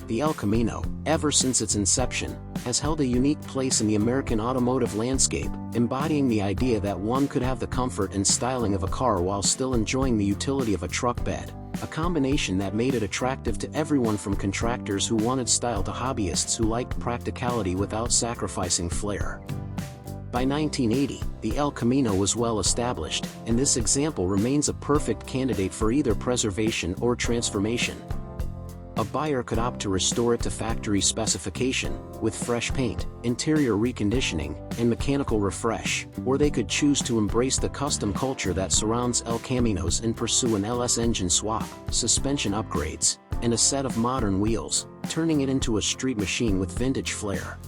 The El Camino, ever since its inception, has held a unique place in the American automotive landscape, embodying the idea that one could have the comfort and styling of a car while still enjoying the utility of a truck bed, a combination that made it attractive to everyone from contractors who wanted style to hobbyists who liked practicality without sacrificing flair. By 1980, the El Camino was well established, and this example remains a perfect candidate for either preservation or transformation. A buyer could opt to restore it to factory specification, with fresh paint, interior reconditioning, and mechanical refresh, or they could choose to embrace the custom culture that surrounds El Caminos and pursue an LS engine swap, suspension upgrades, and a set of modern wheels, turning it into a street machine with vintage flair.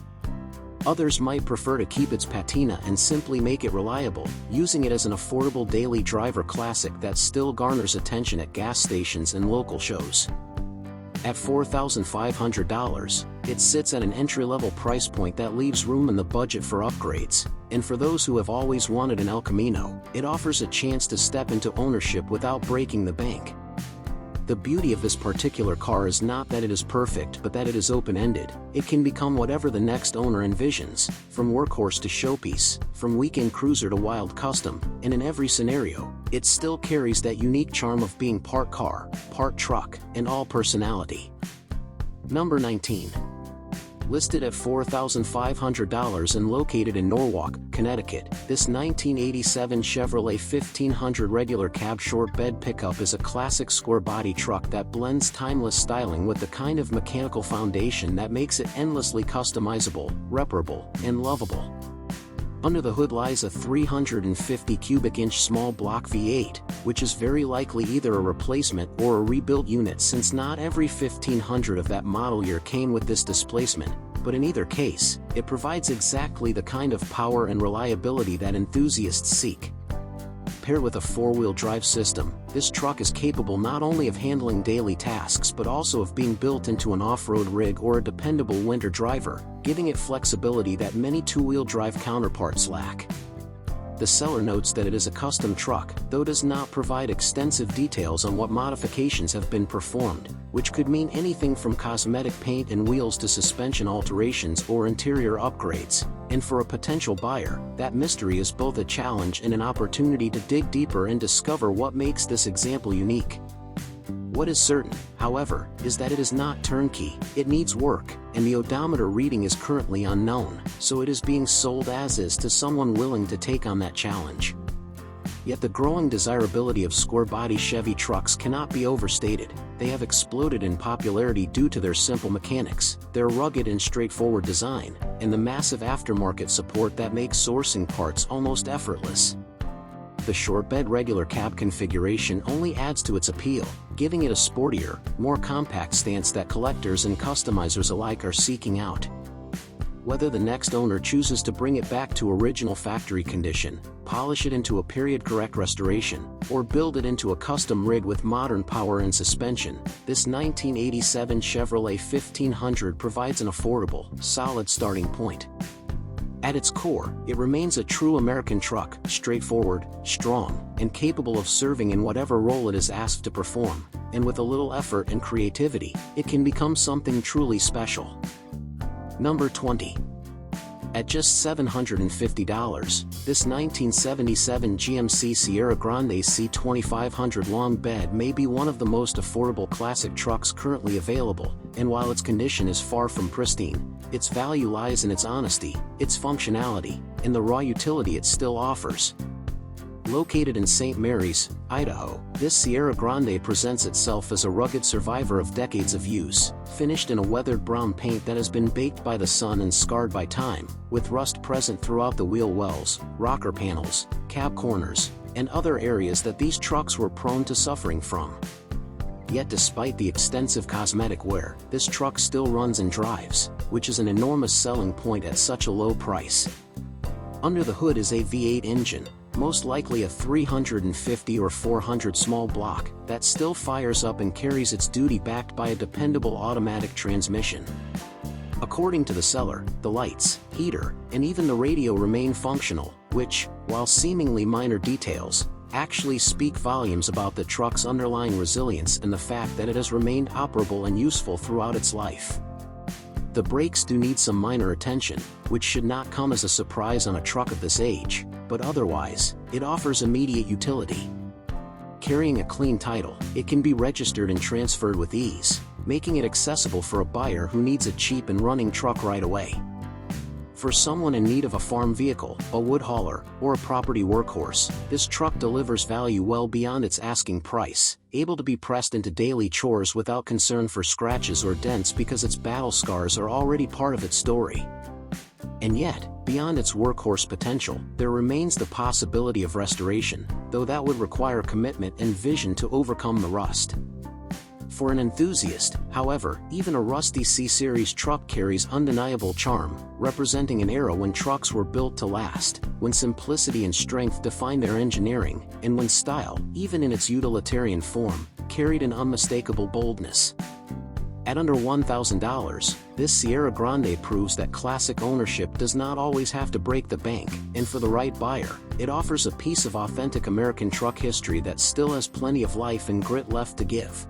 Others might prefer to keep its patina and simply make it reliable, using it as an affordable daily driver classic that still garners attention at gas stations and local shows. At $4,500, it sits at an entry-level price point that leaves room in the budget for upgrades, and for those who have always wanted an El Camino, it offers a chance to step into ownership without breaking the bank. The beauty of this particular car is not that it is perfect but that it is open-ended. It can become whatever the next owner envisions, from workhorse to showpiece, from weekend cruiser to wild custom, and in every scenario, it still carries that unique charm of being part car, part truck, and all personality. Number 19. Listed at $4,500 and located in Norwalk, Connecticut, this 1987 Chevrolet 1500 regular cab short bed pickup is a classic square-body truck that blends timeless styling with the kind of mechanical foundation that makes it endlessly customizable, reparable, and lovable. Under the hood lies a 350 cubic inch small block V8, which is very likely either a replacement or a rebuilt unit since not every 1500 of that model year came with this displacement, but in either case, it provides exactly the kind of power and reliability that enthusiasts seek. Paired with a four-wheel drive system, this truck is capable not only of handling daily tasks but also of being built into an off-road rig or a dependable winter driver, giving it flexibility that many two-wheel drive counterparts lack. The seller notes that it is a custom truck, though does not provide extensive details on what modifications have been performed, which could mean anything from cosmetic paint and wheels to suspension alterations or interior upgrades. And for a potential buyer, that mystery is both a challenge and an opportunity to dig deeper and discover what makes this example unique. What is certain, however, is that it is not turnkey. It needs work, and the odometer reading is currently unknown, so it is being sold as is to someone willing to take on that challenge. Yet the growing desirability of square-body Chevy trucks cannot be overstated. They have exploded in popularity due to their simple mechanics, their rugged and straightforward design, and the massive aftermarket support that makes sourcing parts almost effortless. The short bed regular cab configuration only adds to its appeal, giving it a sportier, more compact stance that collectors and customizers alike are seeking out. Whether the next owner chooses to bring it back to original factory condition, polish it into a period-correct restoration, or build it into a custom rig with modern power and suspension, this 1987 Chevrolet 1500 provides an affordable, solid starting point. At its core, it remains a true American truck, straightforward, strong, and capable of serving in whatever role it is asked to perform, and with a little effort and creativity, it can become something truly special. Number 20. At just $750, this 1977 GMC Sierra Grande C2500 long bed may be one of the most affordable classic trucks currently available, and while its condition is far from pristine, its value lies in its honesty, its functionality, and the raw utility it still offers. Located in St. Mary's, Idaho, this Sierra Grande presents itself as a rugged survivor of decades of use, finished in a weathered brown paint that has been baked by the sun and scarred by time, with rust present throughout the wheel wells, rocker panels, cab corners, and other areas that these trucks were prone to suffering from. Yet despite the extensive cosmetic wear, this truck still runs and drives, which is an enormous selling point at such a low price. Under the hood is a V8 engine, most likely a 350 or 400 small block, that still fires up and carries its duty backed by a dependable automatic transmission. According to the seller, the lights, heater, and even the radio remain functional, which, while seemingly minor details, actually speak volumes about the truck's underlying resilience and the fact that it has remained operable and useful throughout its life. The brakes do need some minor attention, which should not come as a surprise on a truck of this age, but otherwise, it offers immediate utility. Carrying a clean title, it can be registered and transferred with ease, making it accessible for a buyer who needs a cheap and running truck right away. For someone in need of a farm vehicle, a wood hauler, or a property workhorse, this truck delivers value well beyond its asking price, able to be pressed into daily chores without concern for scratches or dents because its battle scars are already part of its story. And yet, beyond its workhorse potential, there remains the possibility of restoration, though that would require commitment and vision to overcome the rust. For an enthusiast, however, even a rusty C-Series truck carries undeniable charm, representing an era when trucks were built to last, when simplicity and strength defined their engineering, and when style, even in its utilitarian form, carried an unmistakable boldness. At under $1,000, this Sierra Grande proves that classic ownership does not always have to break the bank, and for the right buyer, it offers a piece of authentic American truck history that still has plenty of life and grit left to give.